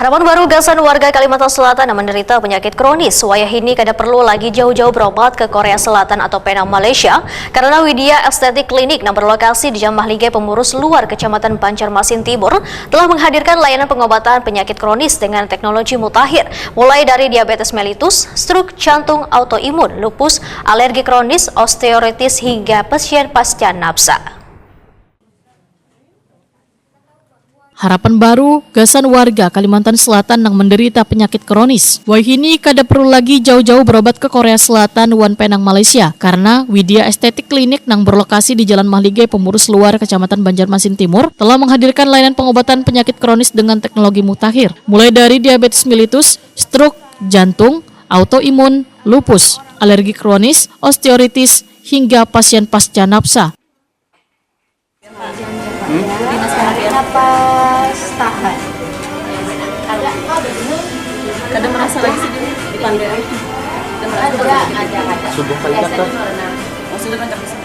Harapan baru gasan warga Kalimantan Selatan yang menderita penyakit kronis. Wayah ini kada perlu lagi jauh-jauh berobat ke Korea Selatan atau Penang, Malaysia, karena Widya Estetik Klinik yang berlokasi di Jalan Mahligai Pemurus Luar, Kecamatan Banjarmasin Timur, telah menghadirkan layanan pengobatan penyakit kronis dengan teknologi mutakhir, mulai dari diabetes mellitus, stroke, jantung, autoimun, lupus, alergi kronis, osteoartritis, hingga pasien pasca nafsa. Harapan baru gasan warga Kalimantan Selatan yang menderita penyakit kronis. Wahini kada perlu lagi jauh-jauh berobat ke Korea Selatan wan Penang, Malaysia, karena Widya Estetik Klinik yang berlokasi di Jalan Mahligai Pemurus Luar, Kecamatan Banjarmasin Timur, telah menghadirkan layanan pengobatan penyakit kronis dengan teknologi mutakhir, mulai dari diabetes mellitus, stroke, jantung, autoimun, lupus, alergi kronis, osteoartritis, hingga pasien pasca nafsa. Napas tahan. Kadang merasa lagi sih di pandai. Ada. Sudah kali kata. Sudah kan bisa.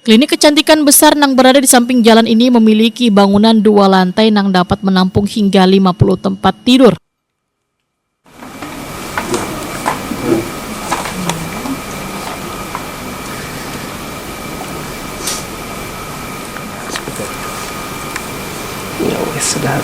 Klinik kecantikan besar yang berada di samping jalan ini memiliki bangunan 2 lantai yang dapat menampung hingga 50 tempat tidur. Ya wes, sudah.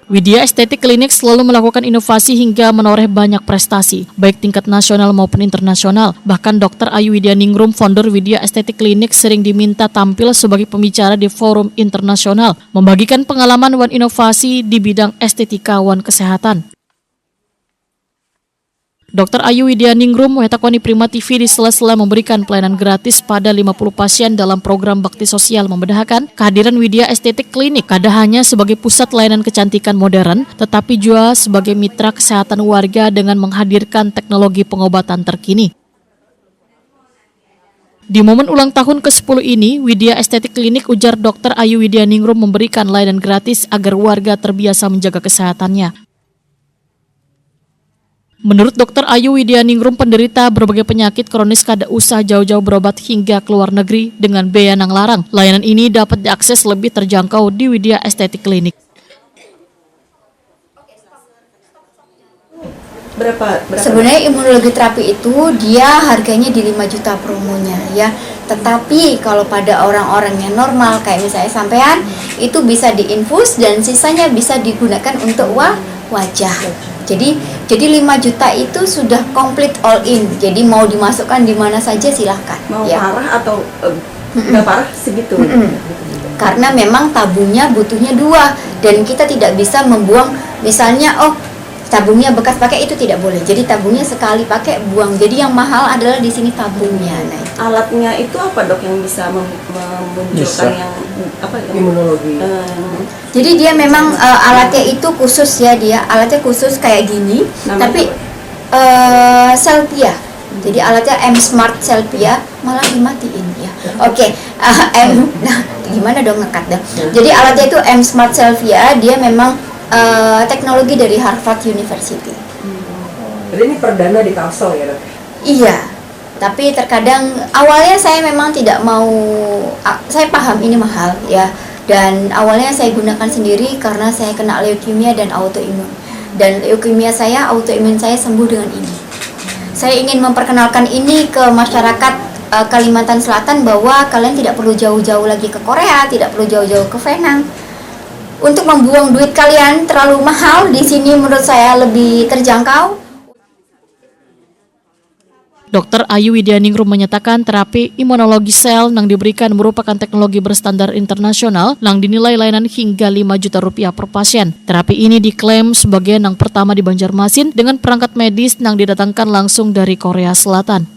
Widya Estetik Klinik selalu melakukan inovasi hingga menoreh banyak prestasi, baik tingkat nasional maupun internasional. Bahkan Dr. Ayu Widyaningrum, founder Widya Estetik Klinik, sering diminta tampil sebagai pembicara di forum internasional, membagikan pengalaman wan inovasi di bidang estetika wan kesehatan. Dr. Ayu Widyaningrum Wetakoni Prima TV di sela-sela memberikan pelayanan gratis pada 50 pasien dalam program bakti sosial membedakan kehadiran Widya Estetik Klinik kada hanya sebagai pusat layanan kecantikan modern, tetapi juga sebagai mitra kesehatan warga dengan menghadirkan teknologi pengobatan terkini. Di momen ulang tahun ke-10 ini, Widya Estetik Klinik, ujar Dr. Ayu Widyaningrum, memberikan layanan gratis agar warga terbiasa menjaga kesehatannya. Menurut Dr. Ayu Widyaningrum, penderita berbagai penyakit kronis kada usah jauh-jauh berobat hingga ke luar negeri dengan biaya yang larang. Layanan ini dapat diakses lebih terjangkau di Widya Estetik Klinik. Berapa? Sebenarnya imunologi terapi itu dia harganya di 5 juta promonya ya. Tetapi kalau pada orang-orang yang normal kayak misalnya sampean itu bisa diinfus dan sisanya bisa digunakan untuk wajah. Jadi 5 juta itu sudah komplit all in. Jadi mau dimasukkan di mana saja silahkan. Mau ya. Parah atau nggak parah segitu. Karena memang tabungnya butuhnya 2 dan kita tidak bisa membuang misalnya tabungnya bekas pakai itu tidak boleh. Jadi tabungnya sekali pakai buang. Jadi yang mahal adalah di sini tabungnya. Nah, alatnya itu apa dok yang bisa memunculkan yang apa? Imunologi. Jadi dia memang alatnya itu khusus ya, dia alatnya khusus kayak gini. Namanya tapi Cellpia. Jadi alatnya M Smart Cellpia, malah dimatiin ya. Oke. Nah, gimana dong ngekat dong. Jadi alatnya itu M Smart Cellpia, dia memang teknologi dari Harvard University. Jadi ini perdana di Kalsel ya dok? Iya, tapi terkadang awalnya saya memang tidak mau, saya paham ini mahal ya, dan awalnya saya gunakan sendiri karena saya kena leukemia dan autoimun. Dan leukemia saya, autoimun saya sembuh dengan ini. Saya ingin memperkenalkan ini ke masyarakat Kalimantan Selatan bahwa kalian tidak perlu jauh-jauh lagi ke Korea, tidak perlu jauh-jauh ke Penang. Untuk membuang duit kalian terlalu mahal, di sini menurut saya lebih terjangkau. Dr. Ayu Widyaningrum menyatakan terapi imunologi sel yang diberikan merupakan teknologi berstandar internasional yang dinilai layanan hingga 5 juta rupiah per pasien. Terapi ini diklaim sebagai yang pertama di Banjarmasin dengan perangkat medis yang didatangkan langsung dari Korea Selatan.